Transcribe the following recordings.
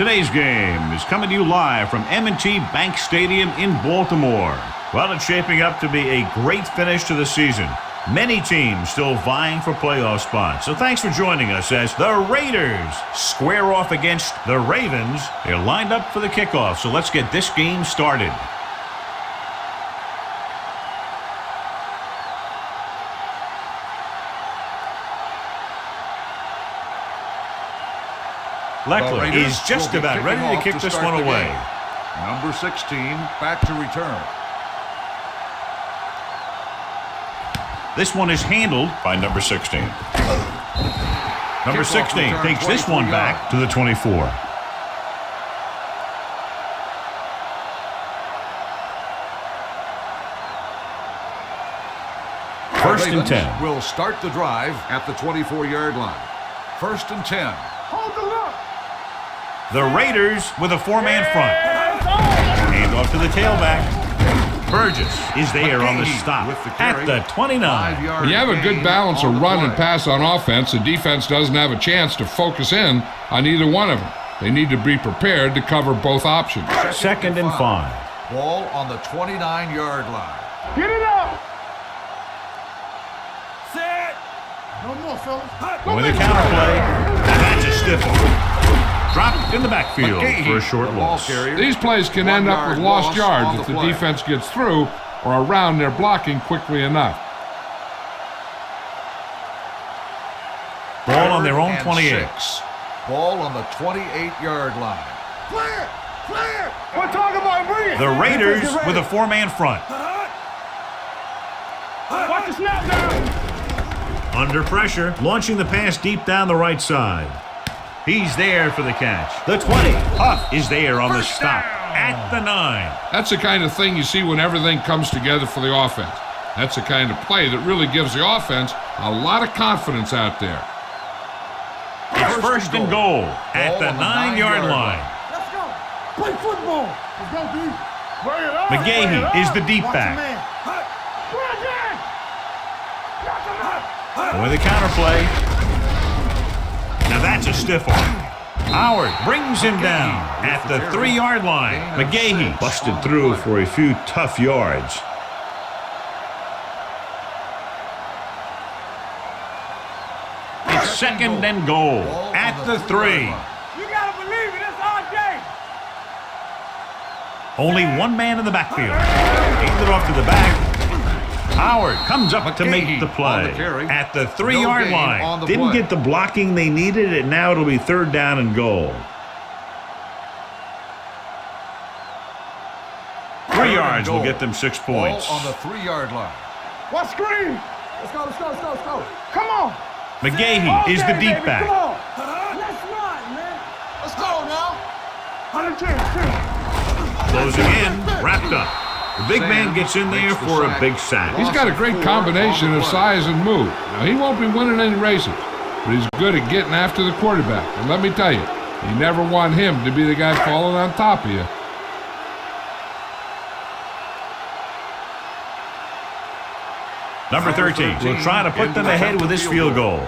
Today's game is coming to you live from M&T Bank Stadium in Baltimore. Well, it's shaping up to be a great finish to the season. Many teams still vying for playoff spots. So thanks for joining us as the Raiders square off against the Ravens. They're lined up for the kickoff, so let's get this game started. Leckler is just about ready to kick this one away. Number 16 back to return. This one is handled by number 16. Number 16 takes this one back to the 24. First and 10. Will start the drive at the 24-yard line. First and 10. Hold the look. The Raiders with a four-man front. Hand off to the tailback. Burgess is there on the stop at the 29. When you have a good balance of run and pass on offense, the defense doesn't have a chance to focus in on either one of them. They need to be prepared to cover both options. Second and 5. Ball on the 29-yard line. Get it up. Set. No more, fellas. Going the counter play. That's a stiff one. Dropped in the backfield for a short loss. These plays can end up with lost yards if the defense gets through or around their blocking quickly enough. Ball on their own 28. Ball on the 28-yard line. Clear. Clear. We're talking about bringing. The Raiders with a four-man front. Watch the snap down. Under pressure, launching the pass deep down the right side. He's there for the catch. The 20. Huff is there on the stop at the 9. That's the kind of thing you see when everything comes together for the offense. That's the kind of play that really gives the offense a lot of confidence out there. It's first and goal at the 9-yard line. Let's go. Play football. Let's go, D. Bring it on. McGahee is the deep back. With the counter play. Now that's a stiff one. Howard brings him down at the 3-yard line. McGahee busted through for a few tough yards. It's second and goal at the 3. You gotta believe it. It's our day. Only one man in the backfield. Handed off to the back. Howard comes up to make the play at the 3-yard line. Didn't get the blocking they needed, and now it'll be third down and goal. 3 yards will get them 6 points. Ball on the 3-yard line. What screen? Let's go, let's go, let's go, let's go. Come on. McGahee is the deep back. Let's run, man. Let's go now. 110. Closing in, wrapped up. The big man gets in there for a big sack. He's got a great combination of size and move. Now, he won't be winning any races, but he's good at getting after the quarterback. And let me tell you, you never want him to be the guy falling on top of you. Number 13 will try to put them ahead with this field goal.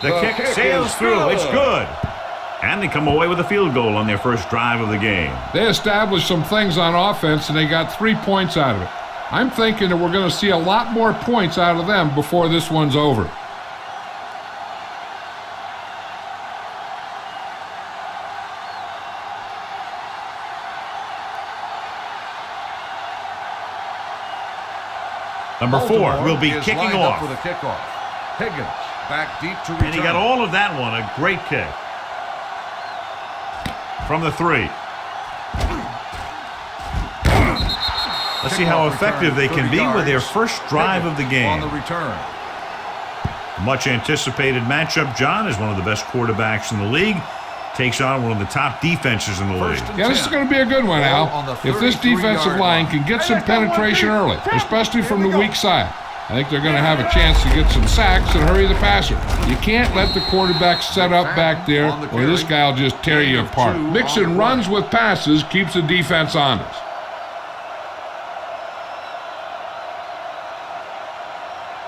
The kick sails through. It's good. And they come away with a field goal on their first drive of the game. They established some things on offense, and they got 3 points out of it. I'm thinking that we're going to see a lot more points out of them before this one's over. Number 4 will be kicking off. For the kickoff. Higgins back deep to return. And he got all of that one. A great kick. From the 3. Let's see how effective they can be with their first drive of the game. On the return. Much anticipated matchup. John is one of the best quarterbacks in the league. Takes on one of the top defenses in the league. Yeah, this is going to be a good one, Al. If this defensive line can get some penetration early, especially from the weak side, I think they're going to have a chance to get some sacks and hurry the passer. You can't let the quarterback set up back there, or this guy will just tear you apart. Mixing runs with passes keeps the defense honest.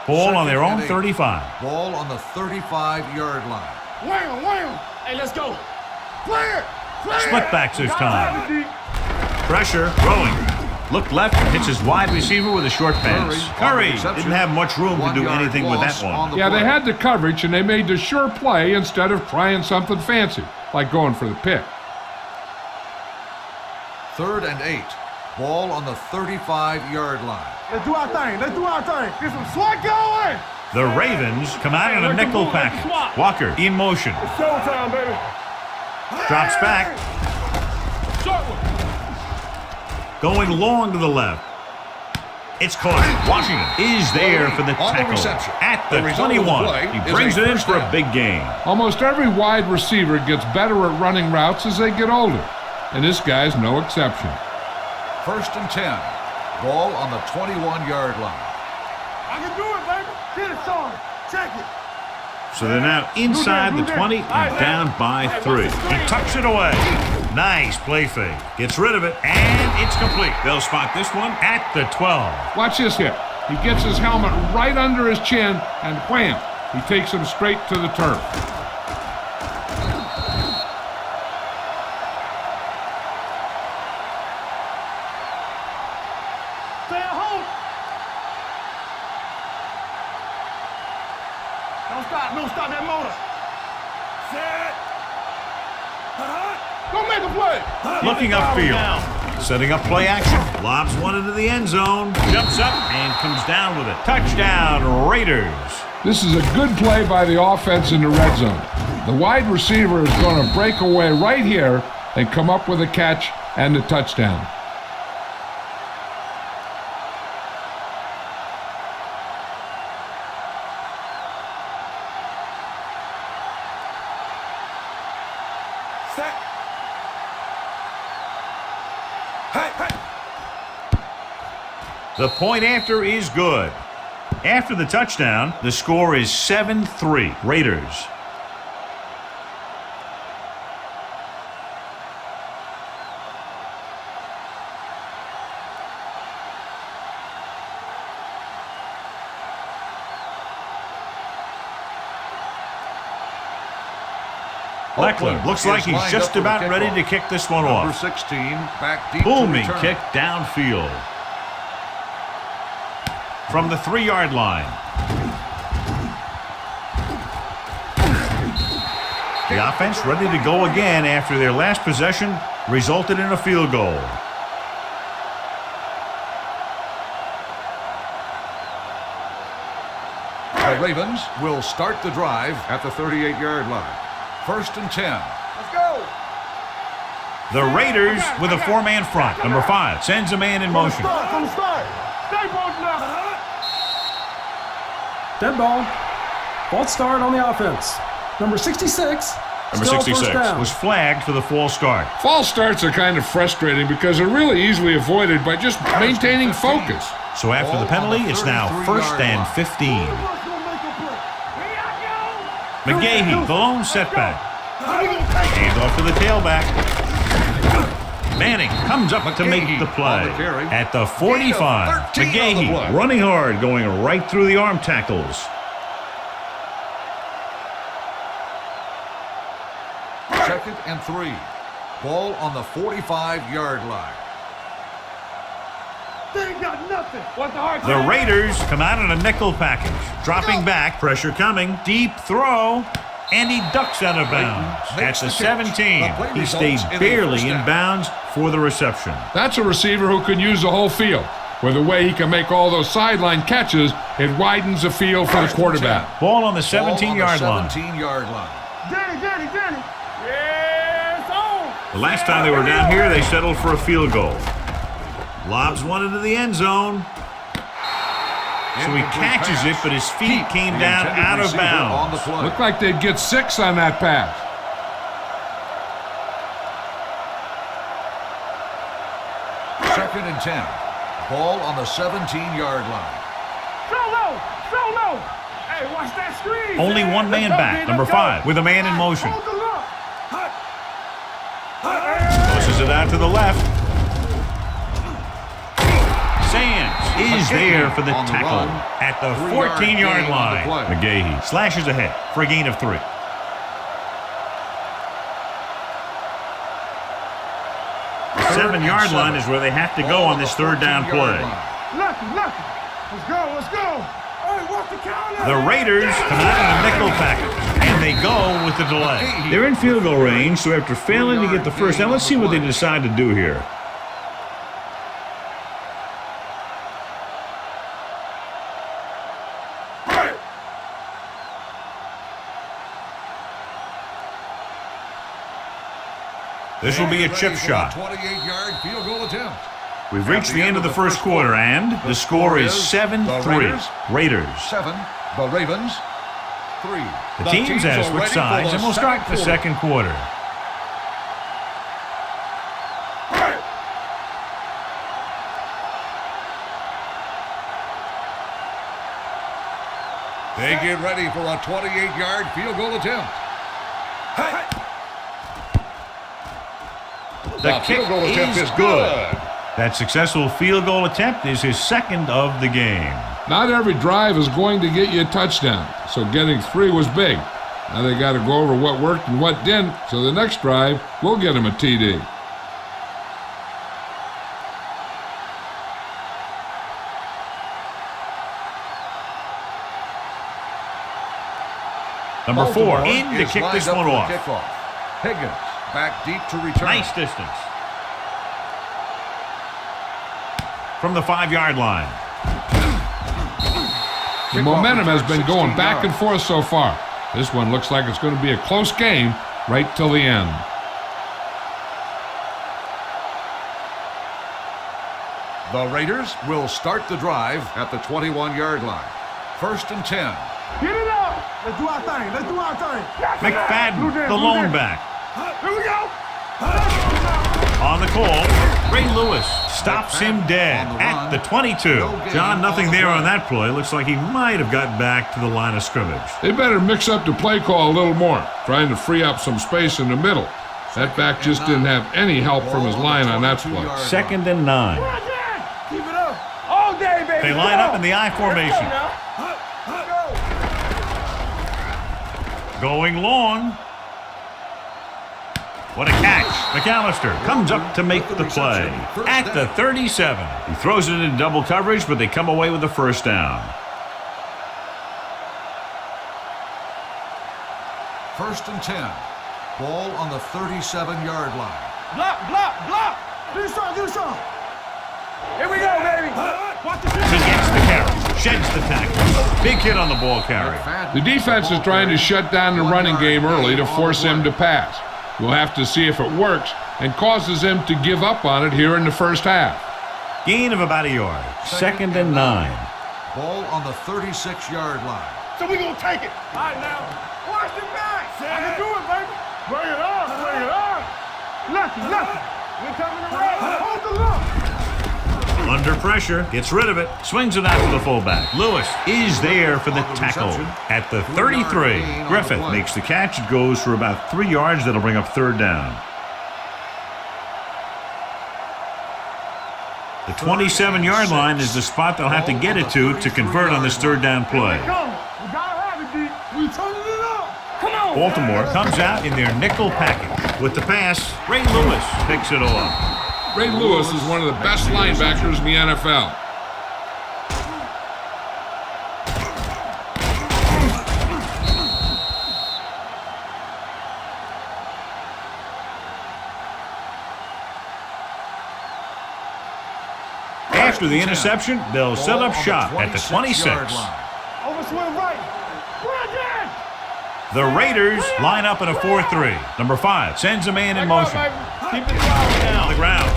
Ball on their own 35. Ball on the 35-yard line. Wham, wham. Hey, let's go. Split backs this time. Pressure, throwing. Look left and hits his wide receiver with a short pass. Curry didn't have much room to do anything with that one. Yeah, they had the coverage, and they made the sure play instead of trying something fancy, like going for the pick. 3rd and 8. Ball on the 35-yard line. Let's do our thing. Let's do our thing. Get some swat going. The Ravens come out in a nickel package. Walker in motion. It's showtime, baby. Drops back. Going long to the left. It's caught. Washington is there for the tackle. At the 21. He brings it in for a big gain. Almost every wide receiver gets better at running routes as they get older, and this guy's no exception. 1st and 10. Ball on the 21-yard line. I can do it, baby. Get it, Sean. Check it. So they're now inside the 20 and down by 3. He tucks it away. Nice play fake. Gets rid of it, and it's complete. They'll spot this one at the 12. Watch this hit. He gets his helmet right under his chin, and wham, he takes him straight to the turf. Stay at home. Don't stop that motor. Set. Don't make a play. Looking upfield. Setting up play action. Lobs one into the end zone. Jumps up and comes down with it. Touchdown, Raiders. This is a good play by the offense in the red zone. The wide receiver is going to break away right here and come up with a catch and a touchdown. Set. Hey. The point after is good. After the touchdown, the score is 7-3 Raiders. Leckler looks like he's just about ready to kick this one Number off. 16, back deep. Booming to return. kick downfield. From the 3-yard line. The offense ready to go again after their last possession resulted in a field goal. The Ravens will start the drive at the 38-yard line. 1st and 10. Let's go. The Raiders with a 4-man front. Number 5 sends a man in motion. From the start. Stay posted now. Dead ball. False start on the offense. Number 66. Number still 66 first down. was flagged for the false start. False starts are kind of frustrating because they're really easily avoided by just maintaining focus. So after the penalty, it's now 1st and 15. McGahee, the lone setback. Hands off to the tailback. Manning comes up to make the play. At the 45, McGahee running hard, going right through the arm tackles. Second and 3. Ball on the 45-yard line. They ain't got nothing. What the heart? The Raiders come out in a nickel package. Dropping back, pressure coming, deep throw, and he ducks out of bounds. At the 17, he stays barely in bounds for the reception. That's a receiver who can use the whole field. With the way he can make all those sideline catches, it widens the field for the quarterback. Ball on the 17-yard line. 17-yard line. Danny. Yes, on. The last time they were down here, they settled for a field goal. Lobs one into the end zone. So he catches it, but his feet came down out of bounds. Looked like they'd get 6 on that pass. Second and 10. Ball on the 17-yard line. So low. Hey, watch that screen. Only one man back, number 5, with a man in motion. Hold the look. Pushes it out to the left. Sands is there for the tackle at the 14-yard line. McGahee slashes ahead for a gain of 3. 7-yard line is where they have to go on this third down play. Lucky. Let's go. Hey, what's the counter? The Raiders come out in a nickel package, and they go with the delay. They're in field goal range, so after failing to get the first down, let's see what they decide to do here. This will be a chip shot. 28-yard field goal attempt. We've reached the end of the first quarter, and the score is 7-3. Raiders. 7. The Ravens. 3. The teams have switched sides, and we'll start the second quarter. They get ready for a 28-yard field goal attempt. The kick is good. That successful field goal attempt is his second of the game. Not every drive is going to get you a touchdown, so getting 3 was big. Now they got to go over what worked and what didn't, so the next drive will get him a TD. Number 4 in to kick this one off. Higgins back deep to return. Nice distance. From the 5-yard line. The momentum has been going back and forth so far. This one looks like it's going to be a close game right till the end. The Raiders will start the drive at the 21-yard line. 1st and 10. Get it up. Let's do our thing. McFadden, the lone back. Here we go. On the call, Ray Lewis stops him dead at the 22. John, nothing there on that play. Looks like he might have gotten back to the line of scrimmage. They better mix up the play call a little more, trying to free up some space in the middle. That back just didn't have any help from his line on that play. 2nd and 9. Keep it up. All day, baby. They line up in the I formation. Going long. What a catch. McAllister comes up to make the play at the 37. He throws it in double coverage, but they come away with the first down. 1st and 10. Ball on the 37-yard line. Block. Do something. Here we go, baby. Watch the He gets the carry, sheds the tackle. Big hit on the ball carry. The defense is trying to shut down the running game early to force him to pass. We'll have to see if it works and causes him to give up on it here in the first half. Gain of about a yard. 2nd and 9. Ball on the 36-yard line. So we're going to take it. All right, now. Watch the back. I can do it, baby. Bring it on. Lucky. We're coming around. Hold the look. Under pressure, gets rid of it, swings it out to the fullback. Lewis is there for the tackle at the 33. Griffith makes the catch. It goes for about 3 yards. That'll bring up 3rd down. The 27-yard line is the spot they'll have to get it to convert on this 3rd down play. We gotta have it, D. We turning it up. Come on. Baltimore comes out in their nickel package. With the pass, Ray Lewis picks it off. Ray Lewis is one of the best linebackers in the NFL. After the interception, they'll set up shop at the 26. Overswing right. The Raiders line up in a 4-3. Number 5 sends a man in motion. Keep it down. On the ground.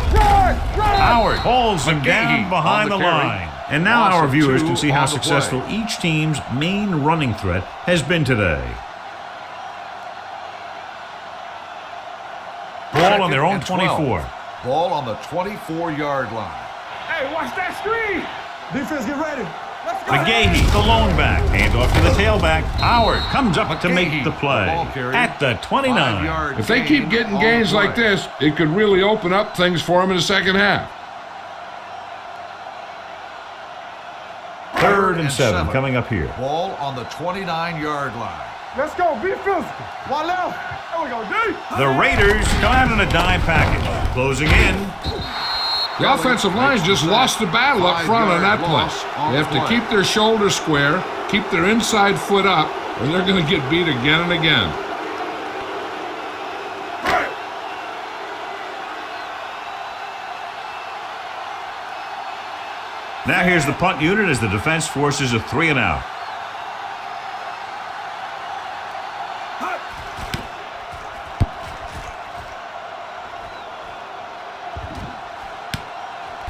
Howard holds him down behind the line. And now our viewers can see how successful each team's main running threat has been today. Ball on their own 24. Ball on the 24-yard line. Hey, watch that screen. Defense, get ready. Let's go. McGahee, the lone back. Hand off to the tailback. Howard comes up to make the play at the 29. If they keep getting gains like this, it could really open up things for them in the second half. 3rd and 7 coming up here. Ball on the 29-yard line. Let's go. Be physical. One left. There we go, D. The Raiders come out in a dime package. Closing in. The offensive line just lost the battle up front on that play. They have to keep their shoulders square, keep their inside foot up, or they're going to get beat again and again. Now here's the punt unit as the defense forces a 3-and-out.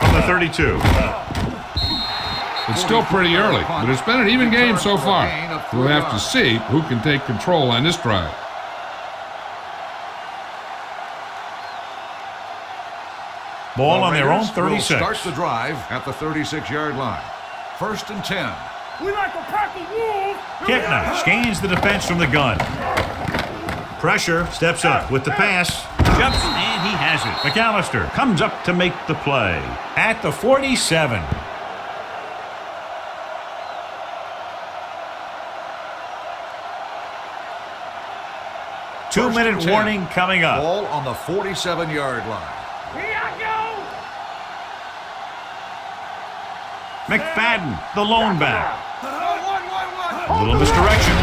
From the 32. It's still pretty early, but it's been an even game so far. We'll have to see who can take control on this drive. Ball on their own Raiders 36. will start the drive at the 36-yard line. 1st and 10. We like a pack of wolves. Kittner scans the defense from the gun. Pressure, steps up with the pass. Jumps, and he has it. McAllister comes up to make the play. At the 47. Two-minute warning coming up. Ball on the 47-yard line. Here I go. McFadden, the lone back. One. A little misdirection.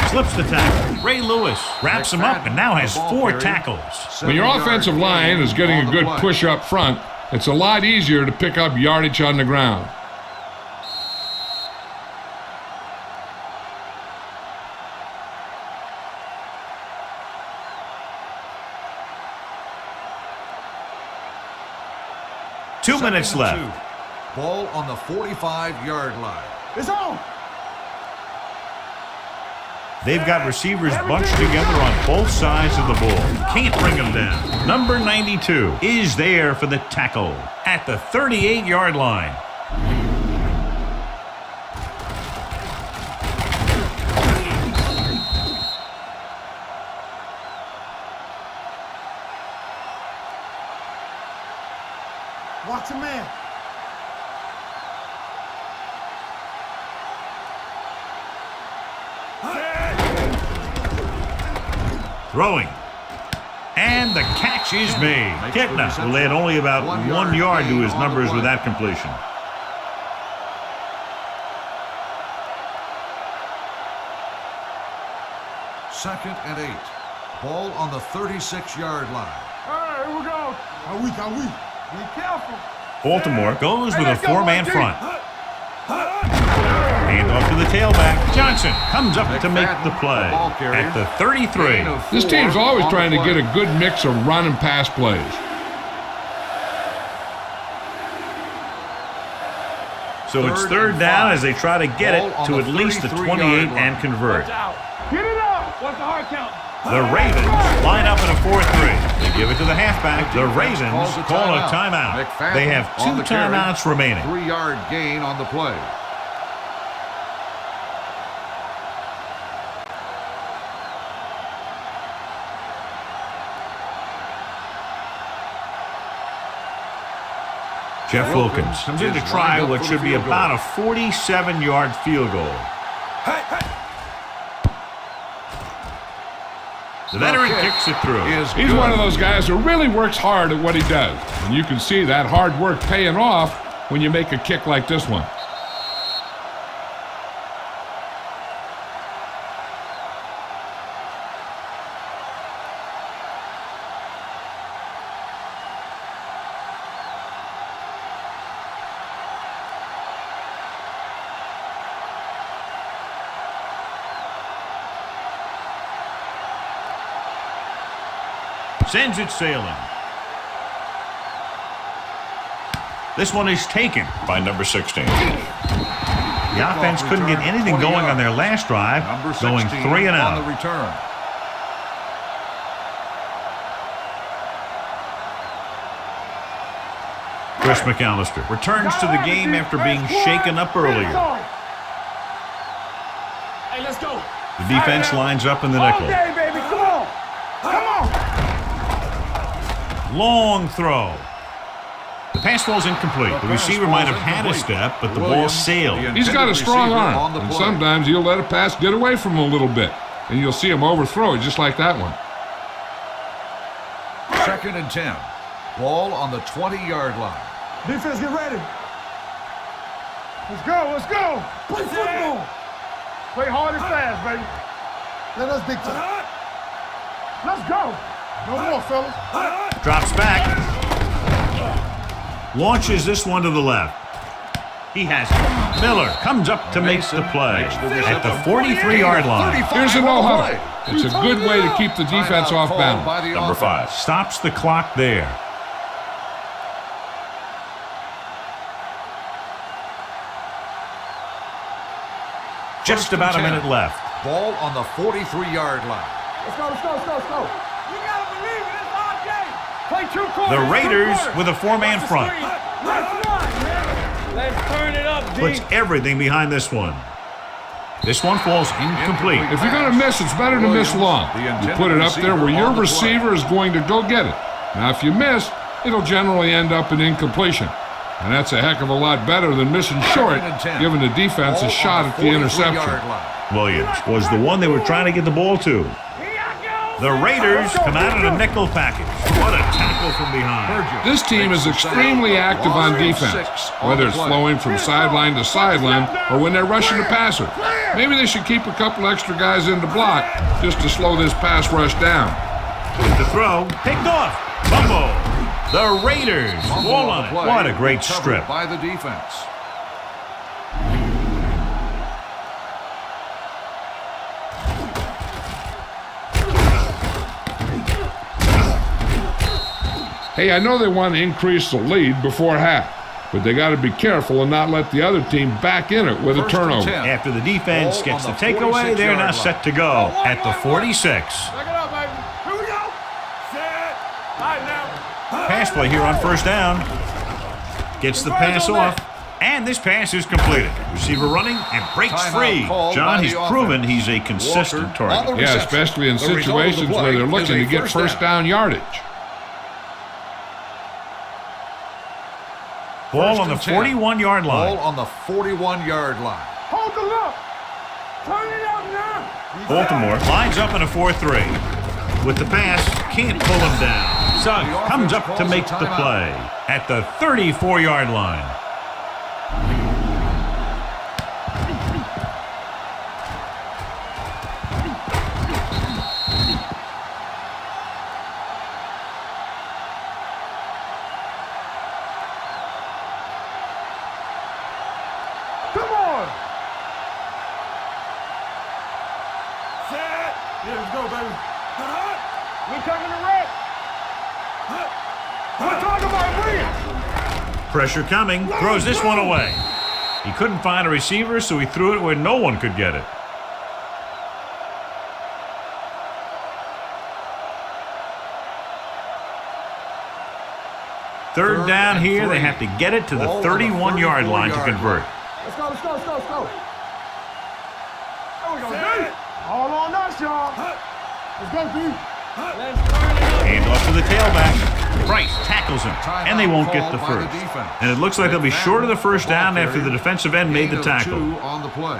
Slips the tackle. Ray Lewis wraps him up and now has 4 tackles. When your offensive line is getting a good push up front, it's a lot easier to pick up yardage on the ground. Two minutes left. Ball on the 45-yard line. It's on. They've got receivers bunched together on both sides of the ball. Can't bring them down. Number 92 is there for the tackle at the 38-yard line. Watch a man. Throwing. And the catch is made. Kittner will add only about 1 yard to his numbers with that completion. Second and 8. Ball on the 36-yard line. All right, here we go. Are we? Be careful. Baltimore goes with a 4-man front. Hand off to the tailback. Johnson comes up to make the play at the 33. This team's always trying to get a good mix of run and pass plays. So it's third down as they try to get it to at least the 28 and convert. Get it up. What's the hard count? The Ravens line up in a 4-3. They give it to the halfback. The Ravens call a timeout. They have 2 timeouts remaining. 3-yard gain on the play. Jeff Wilkins comes in to try what should be about a 47-yard field goal. The veteran kicks it through. He's one of those guys who really works hard at what he does. And you can see that hard work paying off when you make a kick like this one. Sends it sailing. This one is taken by number 16. The offense couldn't get anything going on their last drive, going 3 and out. On the return. Chris McAllister returns to the game after being shaken up earlier. Hey, let's go. The defense lines up in the nickel. Okay, baby, come on. Come on. Long throw. The pass falls incomplete. The receiver might have had a step, but the ball sailed. He's got a strong arm, and sometimes he'll let a pass get away from him a little bit, and you'll see him overthrow it just like that one. 2nd and 10. Ball on the 20-yard line. Defense, get ready. Let's go, let's go. Play football. Play hard and fast, baby. Let us big time. Let's go. No more, fellas. Drops back. Launches this one to the left. He has it. Miller comes up to make the play at the 43-yard line. Here's a no-huddle. It's a good way to keep the defense off balance. Number 5 stops the clock there. Just about a minute left. Ball on the 43-yard line. Let's go, let's go, let's go, let's go. We gotta believe it. It's our game. Play 2 quarters. The Raiders with a 4-man front. Let's turn it up, D. Puts everything behind this one. This one falls incomplete. If you're going to miss, it's better to miss long. You put it up there where your receiver is going to go get it. Now, if you miss, it'll generally end up in incompletion. And that's a heck of a lot better than missing short, giving the defense a shot at the interception. Williams was the one they were trying to get the ball to. The Raiders come out in a nickel package. What a tackle from behind. This team is extremely active on defense, whether it's flowing from sideline to sideline or when they're rushing the passer. Maybe they should keep a couple extra guys in the block just to slow this pass rush down. With the throw, picked off. Fumble. The Raiders ball on it. What a great strip. By the defense. Hey, I know they want to increase the lead before half, but they got to be careful and not let the other team back in it with a turnover. After the defense gets the takeaway, they're now set to go at the 46. Back it up, baby. Here we go. Set. All right, now. Pass play here on 1st down. Gets the pass off, and this pass is completed. Receiver running and breaks free. John, he's proven he's a consistent target. Yeah, especially in situations where they're looking to get first down yardage. Ball on the 41-yard line. Ball on the 41-yard line. Hold the look. Turn it up now. Baltimore lines up in a 4-3. With the pass, can't pull him down. Suggs comes up to make the play at the 34-yard line. Come on. Set. Yeah, let's go, baby. We coming to wreck. We're talking about brilliant. Pressure coming. Throws this one away. He couldn't find a receiver, so he threw it where no one could get it. Third down here. They have to get it to the 31-yard line to convert. Let's go, let's go, let's go, let's go. There we go, D. All on us, y'all. Let's go, D. Hand off to the tailback. Price tackles him, and they won't get the first. And it looks like they'll be short of the first down after the defensive end made the tackle. On the play.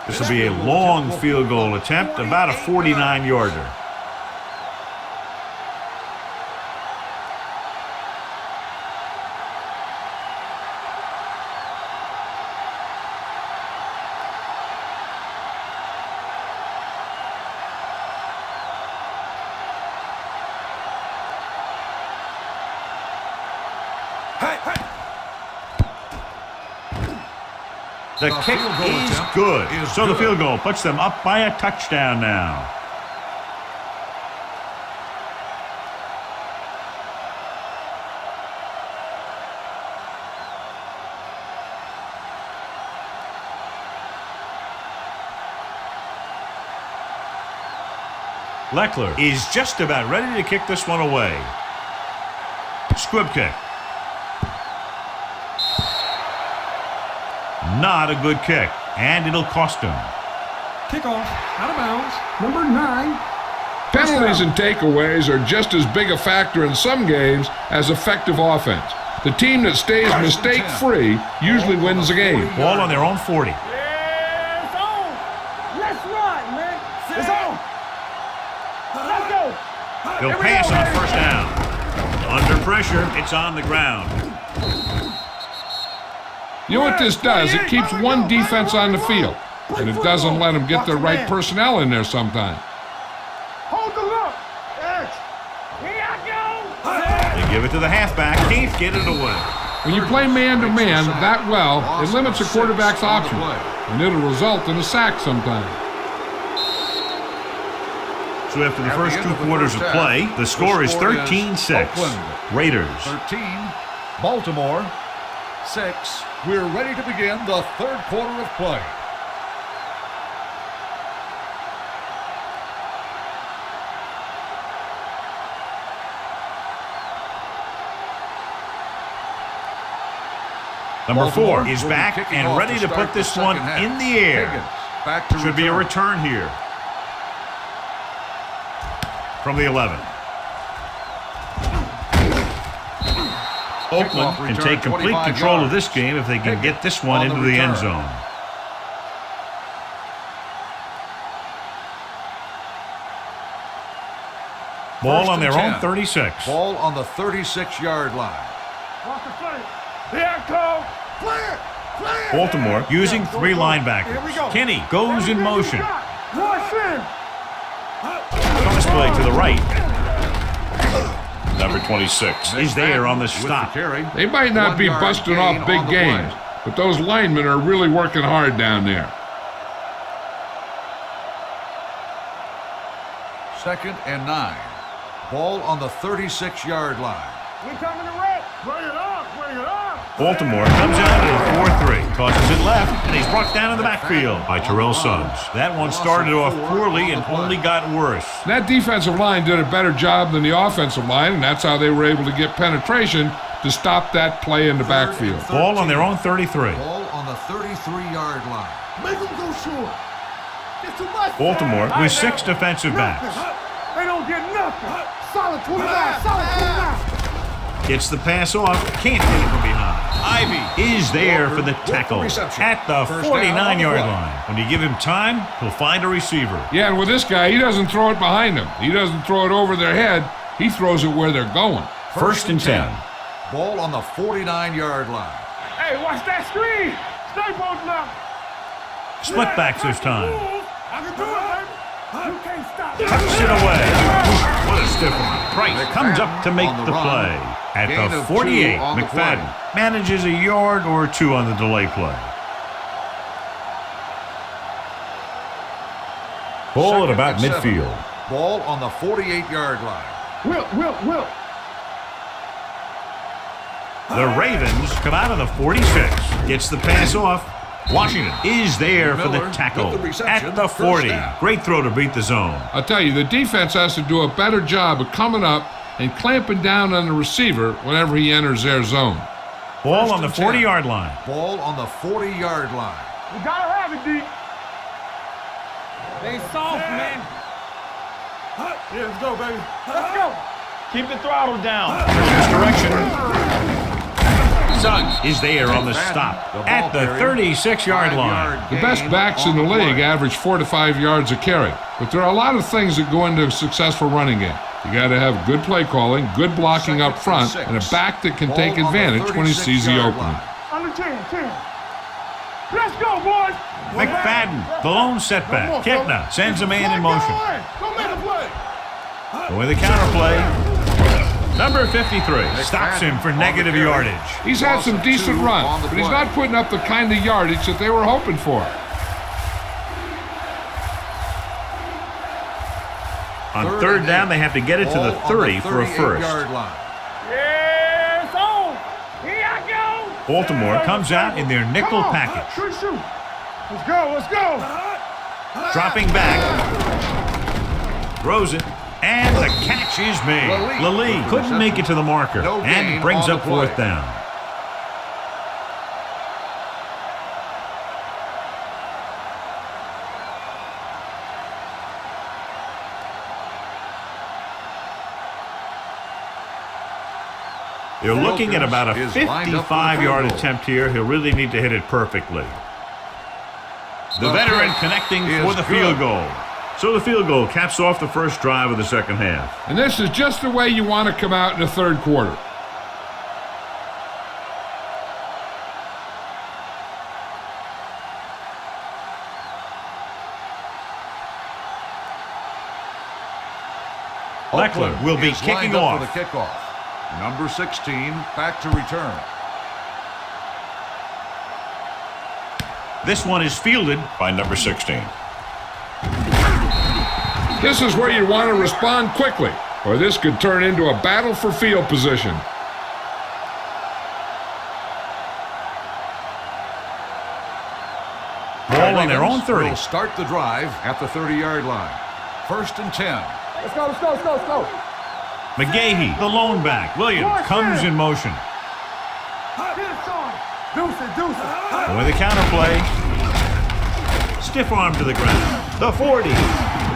This will be a long field goal attempt, about a 49-yarder. The kick is good. So the field goal puts them up by a touchdown now. Leckler is just about ready to kick this one away. Squib kick. Not a good kick, and it'll cost him. Kickoff, out of bounds, number 9. Penalties and takeaways are just as big a factor in some games as effective offense. The team that stays mistake-free usually wins the game. Ball on their own 40. Yeah, it's on. Let's run, man. It's on. Let's go. He'll pass on first down. Under pressure, it's on the ground. You know what this does? It keeps one defense on the field, and it doesn't let them get the right personnel in there sometimes. Hold the look. Yes. Here I go. They give it to the halfback. Can't get it away. When you play man-to-man that well, it limits a quarterback's options, and it'll result in a sack sometimes. So after the first 2 quarters of play, the score is 13-6. Raiders. 13, Baltimore 6. We're ready to begin the third quarter of play. Number 4 Baltimore is will be back kicking and off ready to start put this the one second half. in the air. Higgins back to Should be a return. return here. From the 11. Oakland can take complete control of this game if they can get this one into the end zone. Ball on their own 36. Ball on the 36-yard line. Watch the play. Here I come. Clear. Clear. Baltimore using 3 linebackers. Here we go. Kenny goes in motion. Rush in. Pass play to the right. Number 26 is there on the stop. They might not be busting off big games, but those linemen are really working hard down there. 2nd and 9. Ball on the 36-yard line. We coming to wreck. Bring it up. Bring it up. Baltimore comes out in a 4-3, tosses it left, and he's brought down in the backfield by Terrell Suggs. That one started off poorly and only got worse. That defensive line did a better job than the offensive line, and that's how they were able to get penetration to stop that play in the backfield. Ball on their own 33. Ball on the 33-yard line. Make them go short. It's too much. Baltimore with 6 defensive backs. They don't get nothing. Solid 29. Solid 29. Gets the pass off. Can't get it from behind. Ivy is there for the tackle at the 49-yard line. When you give him time, he'll find a receiver. Yeah, and with this guy, he doesn't throw it behind them. He doesn't throw it over their head. He throws it where they're going. First and 10. Ball on the 49-yard line. Hey, watch that screen. Stay posting up. Split backs this time. I can do it, baby. You can't stop. Tucks it away. What a stiff one. Price comes up to make the play. At the 48, McFadden manages a yard or 2 on the delay play. Ball at about midfield. Ball on the 48-yard line. Will. The Ravens come out of the 46. Gets the pass off. Washington is there for the tackle at the 40. Great throw to beat the zone. I'll tell you, the defense has to do a better job of coming up and clamping down on the receiver whenever he enters their zone. Ball on the 40-yard line. Ball on the 40-yard line. We gotta have it, D. They soft, man. Yeah, let's go, baby. Let's go. Keep the throttle down. Misdirection. Suggs is there on the stop at the 36-yard line. The best backs in the league average 4 to 5 yards a carry, but there are a lot of things that go into a successful running game. You got to have good play calling, good blocking up front, and a back that can take advantage when he sees the opening. On the 10. Let's go, boys. McFadden, the lone setback. Kitna sends a man in motion. Go make a play. Going the counter play. Number 53 stops him for negative yardage. He's had some decent runs, but he's not putting up the kind of yardage that they were hoping for. On third down, they have to get it to the 30 for a first. Yeah, it's on. Here I go. Baltimore comes out in their nickel package. Shoot. Let's go. Dropping back. Throws it. And the catch is made. Lally couldn't make it to the marker and brings up fourth down. They're looking at about a Is lined up for the 55-yard field goal. attempt here. He'll really need to hit it perfectly. The veteran connecting for the field goal. So the field goal caps off the first drive of the second half. And this is just the way you want to come out in the third quarter. Leckler will be is kicking lined up off. for the kickoff. Number 16 back to return. This one is fielded by number 16. This is where you want to respond quickly, or this could turn into a battle for field position. Ball on their own Ravens 30. will start the drive at the 30-yard line. First and 10. Let's go, let's go, let's go, let's go. McGahee, the lone back. Williams comes in motion. Deuce it, deuce it. With a counterplay. Stiff arm to the ground. The 40.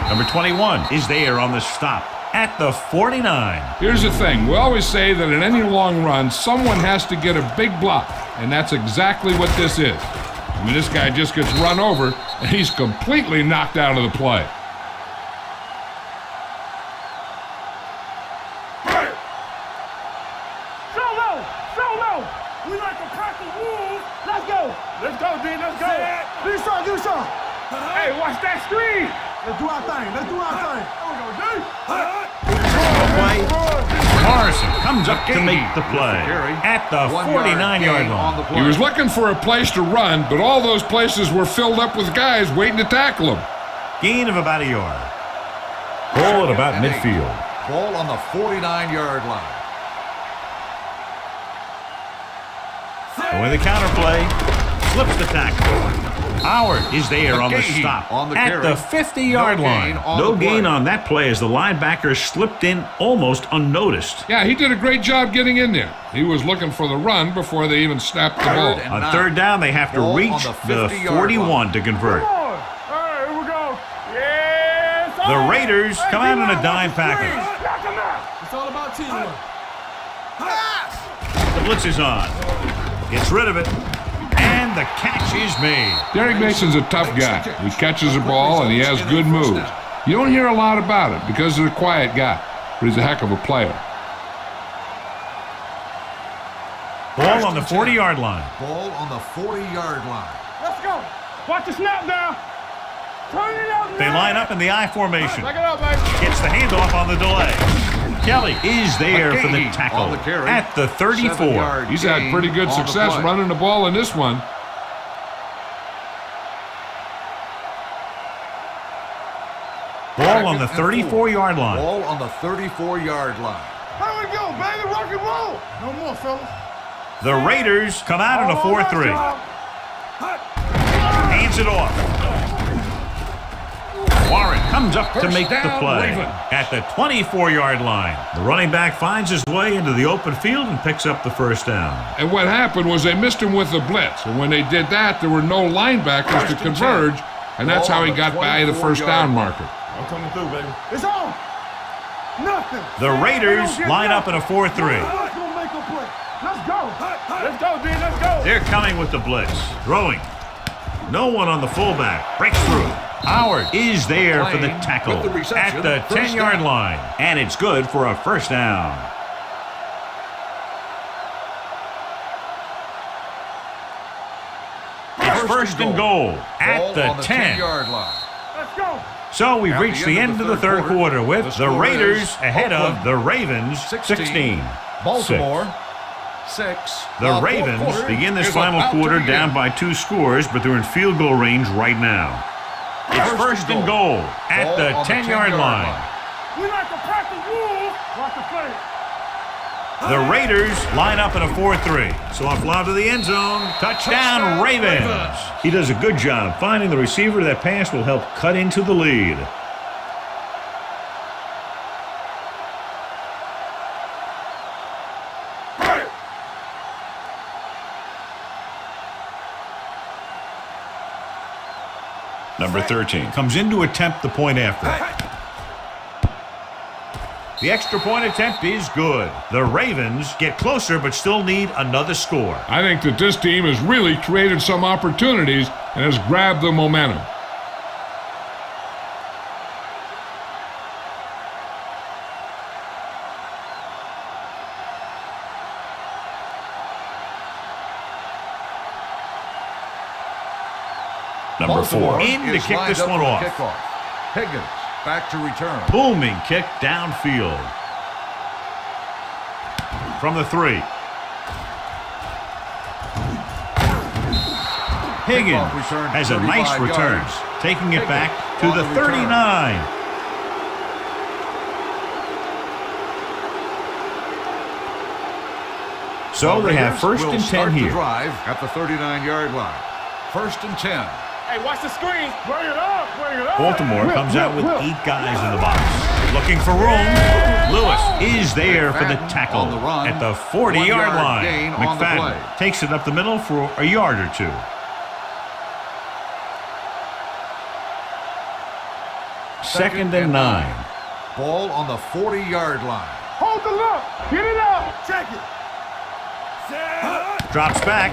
Number 21 is there on the stop at the 49. Here's the thing. We always say that in any long run, someone has to get a big block, and that's exactly what this is. I mean, this guy just gets run over, and he's completely knocked out of the play. Solo. We like to pack the wolves. Let's go. Let's go, D. Let's go. Do some. Hey, watch that screen. Let's do our thing. There we go, D. Morrison comes up to make the play at the 49-yard line. He was looking for a place to run, but all those places were filled up with guys waiting to tackle him. Gain of about a yard. Ball at about midfield. Ball on the 49-yard line. With a counterplay, slips the tackle. Howard is there on the McGahee stop on the at carry. the 50-yard No gain line. on No the play. gain on that play as the linebacker slipped in almost unnoticed. Yeah, he did a great job getting in there. He was looking for the run before they even snapped the ball. Third and On 9. third down, they have to Ball on reach the the 50-yard 41 line. to convert. Come on. All right, here we go. Yes. The Raiders come out in a dime package. Knock him out. It's all about teamwork. The blitz is on. Gets rid of it. And the catch is made. Derek Mason's a tough guy. He catches the ball and he has good moves. You don't hear a lot about it because he's a quiet guy, but he's a heck of a player. Ball on the 40-yard line. Ball on the 40-yard line. Let's go. Watch the snap now. Turn it out now. They line up in the I formation. Back it up, baby. Gets the handoff on the delay. Kelly is there for the McGahee tackle on the carry. at the 34. 7-yard He's had gain pretty good on the success play. running the ball in this one. Ball on the Second and 34-yard line. Ball on the 34-yard line. There we go, baby. Rock and roll. No more, fellas. The Raiders come out in a 4-3. Hands it off. Warren comes up to First make the down, play Ravens. at the 24-yard line. The running back finds his way into the open field and picks up the first down. And what happened was they missed him with the blitz. And when they did that, there were no linebackers to converge. And that's how he got by the first down marker. I'm coming through, baby. It's on. Nothing. The Raiders line up in a 4-3. Let's go make a play. Let's go. Let's go, D. Let's go. They're coming with the blitz. Throwing. No one on the fullback. Breaks through. Howard is there for the tackle With the reception, at the first 10-yard down. line. And it's good for a first down. It's first and goal at Ball the on the 10. 10-yard line. Let's go. So we've At reached the end of the third quarter with the score Raiders is ahead of Oakland the Ravens 16. Baltimore 6. The Ravens begin this final quarter down by 2 scores, but they're in field goal range right now. It's first and goal at the 10-yard line. We like to pack the wolves. Watch the play. The Raiders line up in a 4-3. So off lob to the end zone. Touchdown, Ravens. He does a good job finding the receiver. That pass will help cut into the lead. Number 13 comes in to attempt the point after. The extra point attempt is good. The Ravens get closer but still need another score. I think that this team has really created some opportunities and has grabbed the momentum. Number 4 in to is kick lined this up one for the off. kickoff. Higgins back to return. Booming kick downfield. From the 3. Higgins Kickoff return, has a nice 35 return, yards. taking it Higgins back to on the the return. 39. So they have Raiders first will and 10 start the here. drive at the 39-yard line. First and 10. Hey, watch the screen. Bring it up. Bring it up. Baltimore comes out with 8 guys in the box. Looking for room. Lewis is there for the tackle on the run. at the 40-yard 1-yard line. gain on the McFadden play. takes it up the middle for a yard or 2. Second and 9. Ball on the 40-yard line. Hold the look. Get it out. Check it. Drops back.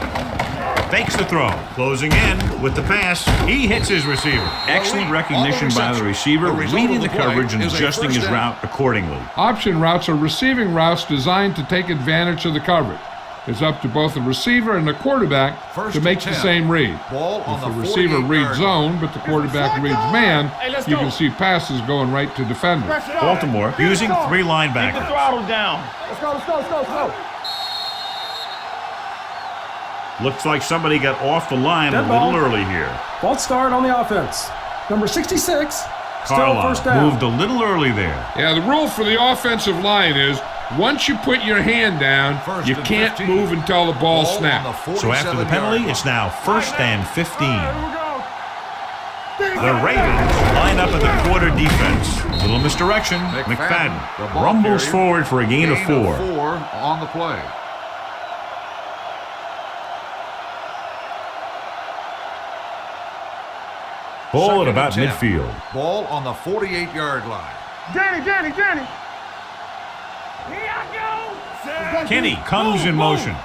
Fakes the throw. Closing in with the pass. He hits his receiver. Excellent recognition by the receiver, reading the coverage and adjusting his route accordingly. Option routes are receiving routes designed to take advantage of the coverage. It's up to both the receiver and the quarterback First to make and the 10. same read. Ball on If the the receiver 48-yard reads zone, but the quarterback reads man, let's you go. can see passes going right to defenders. Press it on. Baltimore Get it using going. 3 Keep the linebackers. throttle down. Let's go. Let's go. Let's go. Let's go. Looks like somebody got off the line a Dead ball. little early here. False start on the offense. Number 66, still Carlisle first down. moved a little early there. Yeah, the rule for the offensive line is once you put your hand down, First you and can't 15. move until the ball Ball on snaps. the So after the 47-yard penalty, line. it's now first and 15. Here we go. The Ravens line up at the quarter defense. Little misdirection. McFadden the ball rumbles carrier. forward for a gain of 4. 4 on the play. Ball Second at about and 10. midfield. Ball on the 48-yard line. Danny. Here I go. Kenny comes in motion.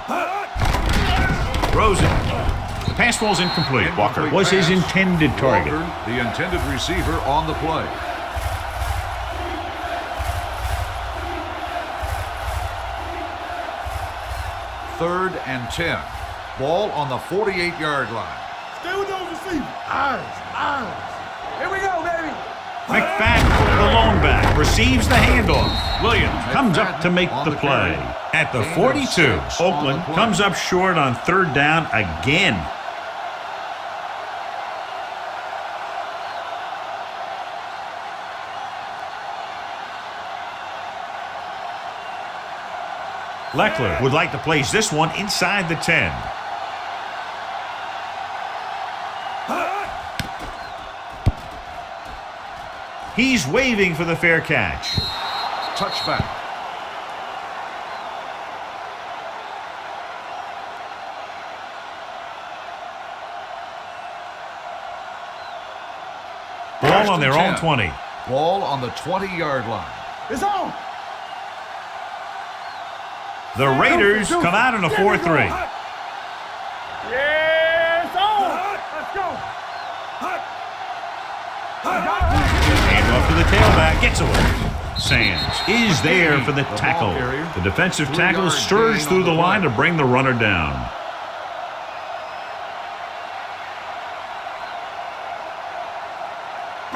Throws it. The pass falls incomplete. Walker was his pass. intended target. Walker, the intended receiver on the play. Third and 10. Ball on the 48-yard line. Stay with those receivers. Eyes. Here we go, baby. McFadden, the lone back, receives the handoff. Williams comes up to make on the the play. carry. At the Gain of 42, 6 on the Oakland play. comes up short on third down again. Leckler would like to place this one inside the 10. He's waving for the fair catch. Touchback. Ball on their own 10. 20. Ball on the 20-yard line. It's on. The Raiders come out in a 4-3. Yeah, it's on. Let's go. Hand off to the tailback. Gets away. Sands is there for the ball tackle. carrier. The defensive 3 tackle yard stirs gain through on the the line play. to bring the runner down.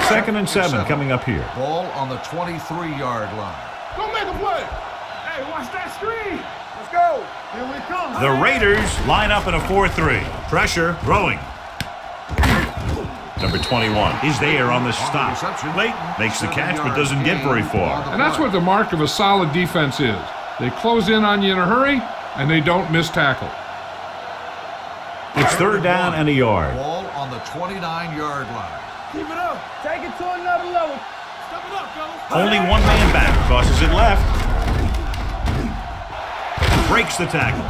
Second and 7 coming up here. Ball on the 23-yard line. Don't make a play. Hey, watch that screen. Let's go. Here we come. The Raiders line up in a 4-3. Pressure, throwing. Number 21 is there on the stop. reception. Late makes the catch but doesn't get very far. And that's what the mark of a solid defense is. They close in on you in a hurry, and they don't miss tackle. It's third down and a yard. Ball on the 29-yard line. Keep it up. Take it to another level. Step it up, fellas. Only one man back. Crosses it left. Breaks the tackle.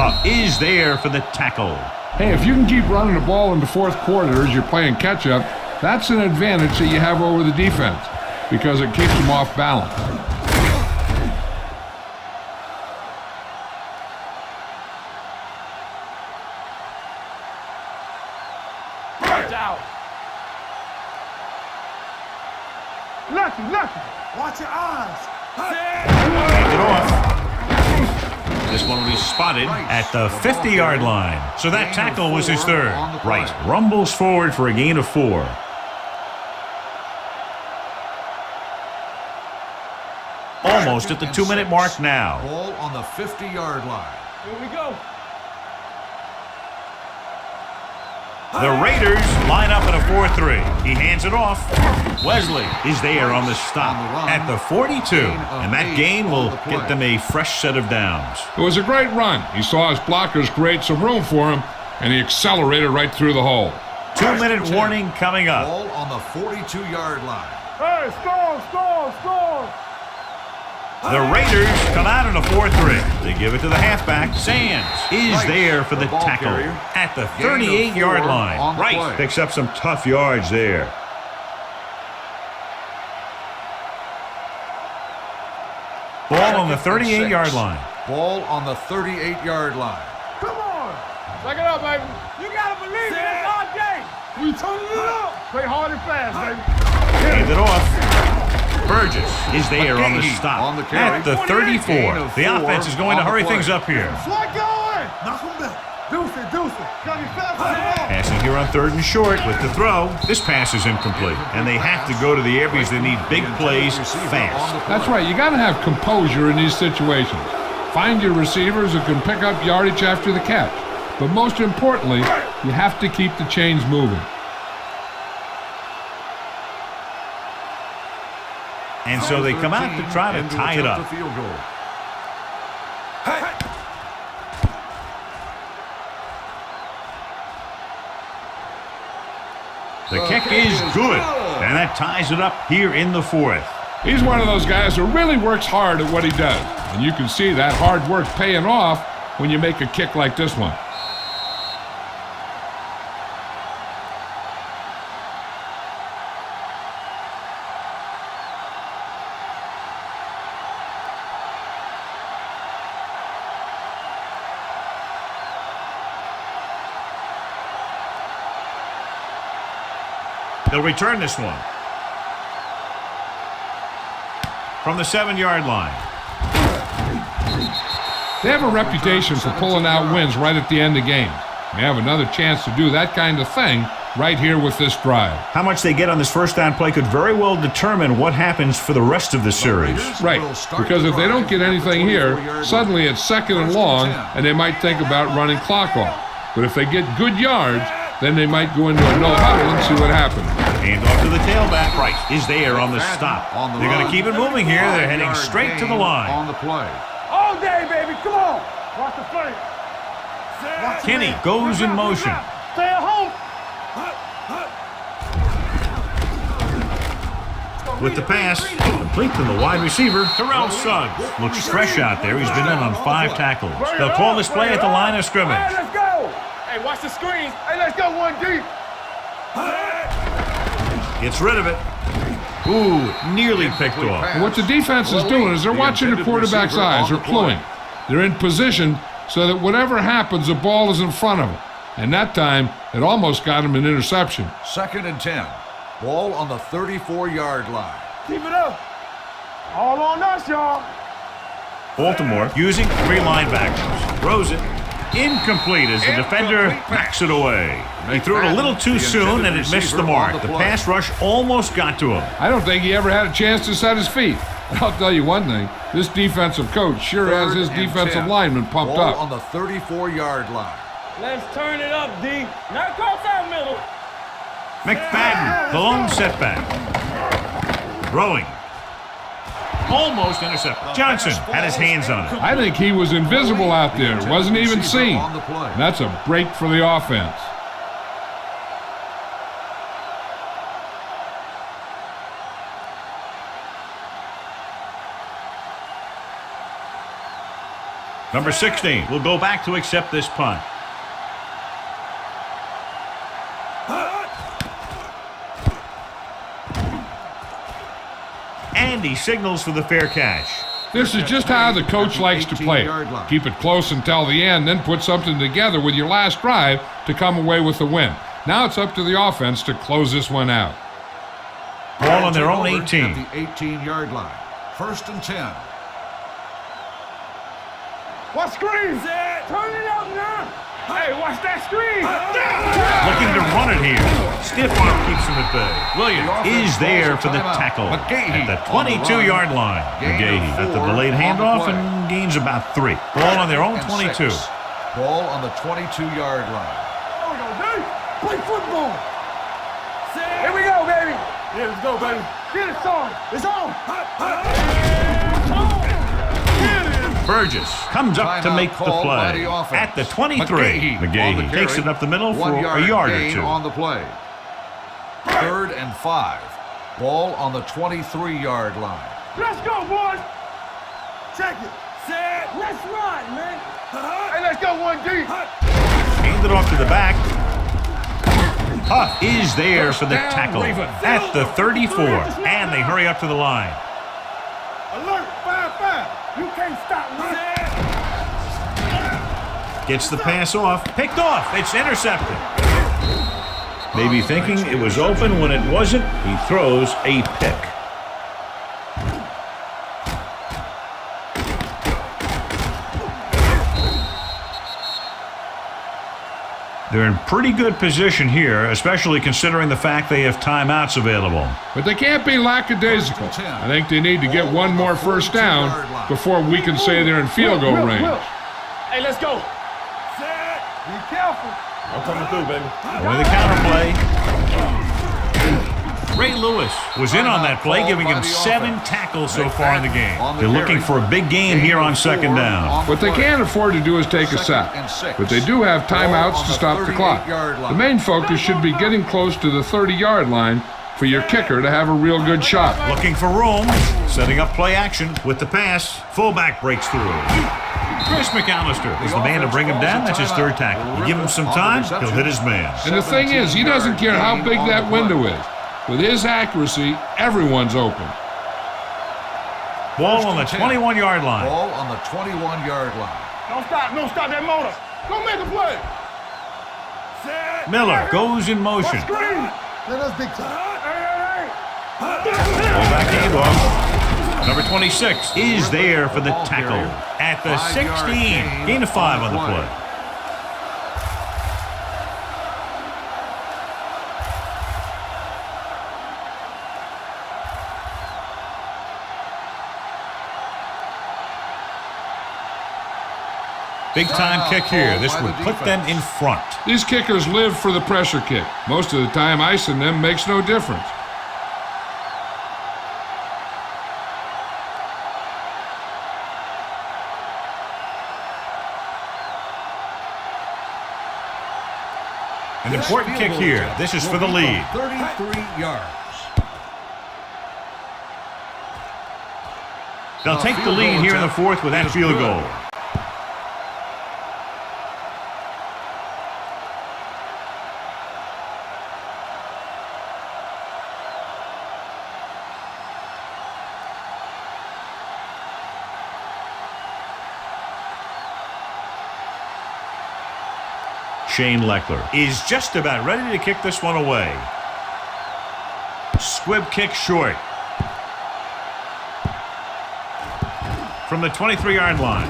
Up is there for the tackle. Hey, if you can keep running the ball in the fourth quarter as you're playing catch-up, that's an advantage that you have over the defense because it keeps them off balance. Lucky. Watch your eyes. Hand it off. This one will be spotted at the 50-yard line. So that tackle was his third. Wright rumbles forward for a gain of 4. Almost at the 2-minute mark now. Ball on the 50-yard line. Here we go. The Raiders line up in a 4-3. He hands it off. Wesley is there on the stop at the 42. And that gain will get them a fresh set of downs. It was a great run. He saw his blockers create some room for him, and he accelerated right through the hole. 2-minute warning coming up. Ball on the 42-yard line. Hey, score. The Raiders come out in a 4-3. They give it to the halfback. Sands is there for the tackle at the 38-yard line. Wright picks up some tough yards there. Ball on the 38-yard line. Ball on the 38-yard line. Come on. Back it up, baby. You got to believe in it all day. We turning it up. Play hard and fast, baby. Hand it off. Burgess is there on the stop at the 34. The offense is going to hurry things up here. Slide going. Knock him back. Deuce it. Got me fast. Passing here on 3rd and short with the throw. This pass is incomplete, and they have to go to the areas they need big plays fast. That's right. You got to have composure in these situations. Find your receivers who can pick up yardage after the catch. But most importantly, you have to keep the chains moving. And so they come out to try to tie it up. The kick is good, and that ties it up here in the 4th. He's one of those guys who really works hard at what he does. And you can see that hard work paying off when you make a kick like this one. They'll return this one. From the 7-yard line. They have a reputation for pulling out wins right at the end of games. They have another chance to do that kind of thing right here with this drive. How much they get on this first down play could very well determine what happens for the rest of the series. Right, because if they don't get anything here, suddenly it's 2nd and long, and they might think about running clock off. But if they get good yards, then they might go into a no huddle and see what happens. Hand off to the tailback. Wright is there on the stop. They're going to keep it moving here. They're heading straight to the line. On the play. All day, baby. Come on. Watch the play. Kenny goes in motion. Stay at home. With the pass, complete to the wide receiver, Terrell Suggs. Looks fresh out there. He's been in on 5 tackles. They'll call this play at the line of scrimmage. Hey, let's go. Hey, watch the screen. Hey, let's go 1 deep. Gets rid of it. Ooh, nearly picked off. And what the defense is doing is they're watching the quarterback's eyes. They're cluing. They're in position so that whatever happens, the ball is in front of them. And that time, it almost got him an interception. 2nd and 10. Ball on the 34-yard line. Keep it up. All on us, y'all. Baltimore using 3 linebackers. Throws it. Incomplete as the defender knocks it away. He threw it a little too soon and it missed the mark. The pass rush almost got to him. I don't think he ever had a chance to set his feet. But I'll tell you one thing, this defensive coach sure has his defensive lineman pumped Ball up. on the 34-yard line. Let's turn it up, D. Not across our middle. McFadden, the lone setback. Throwing. Almost intercepted. Johnson had his hands on it. I think he was invisible out there. Wasn't even seen. And that's a break for the offense. Number 16 will go back to accept this punt. And he signals for the fair catch. This is just how the coach likes to play it. Keep it close until the end, then put something together with your last drive to come away with the win. Now it's up to the offense to close this one out. Ball on their own Over 18. At the 18-yard line. 1st and 10. Watch screen. Turn it up now. Hey, watch that screen. Looking to run it here. Stiff arm keeps him at bay. Williams is there for the tackle at the 22-yard line. McGahee at the delayed handoff and gains about 3. Ball on their own 22. Ball on the 22-yard line. There we go, baby. Play football. Here we go, baby. Yeah, let's go, baby. Get it started. It's on. Burgess comes up to make the play at the 23. McGahee takes it up the middle for a yard or 2. On the play. 3rd and 5. Ball on the 23-yard line. Let's go, boys. Check it. Set. Let's run, man. Hey, let's go, 1D. Hand it off to the back. Huff is there for the tackle at the 34. And they hurry up to the line. Alert, 5-5. You can't stop me. Gets the pass off. Picked off. It's intercepted. Maybe thinking it was open when it wasn't, he throws a pick. They're in pretty good position here, especially considering the fact they have timeouts available. But they can't be lackadaisical. I think they need to get one more first down before we can say they're in field goal range. Hey, let's go. Set. Be careful. I'm coming through, baby. Only the counter play. Ray Lewis was in on that play, giving him 7 tackles so far in the game. They're looking for a big gain here on 2nd down. What they can't afford to do is take a sack, but they do have timeouts to stop the clock. The main focus should be getting close to the 30-yard line for your kicker to have a real good shot. Looking for room, setting up play action with the pass. Fullback breaks through. Chris McAllister is the man to bring him down. That's his 3rd tackle. You give him some time, he'll hit his man. And the thing is, he doesn't care how big that window is. With his accuracy, everyone's open. Ball on the 21-yard line. Ball on the 21-yard line. Don't stop that motor. Go make a play. Set. Miller goes in motion. Screen. Let us big time. Hey. Fullback handoff. Number 26 is there for the tackle at the 16. Gain of 5 on the play. Big-time kick here. This would put them in front. These kickers live for the pressure kick. Most of the time, icing them makes no difference. An important kick here. This is for the lead. 33 yards. They'll take the lead here in the 4th with that field goal. Shane Leckler is just about ready to kick this one away. Squib kick short. From the 23-yard line.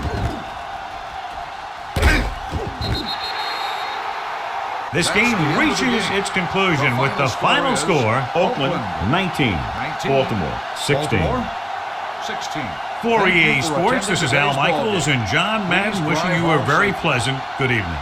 This game reaches its conclusion with the final score, Oakland 19, Baltimore 16. For EA Sports, this is Al Michaels and John Madden wishing you a very pleasant good evening.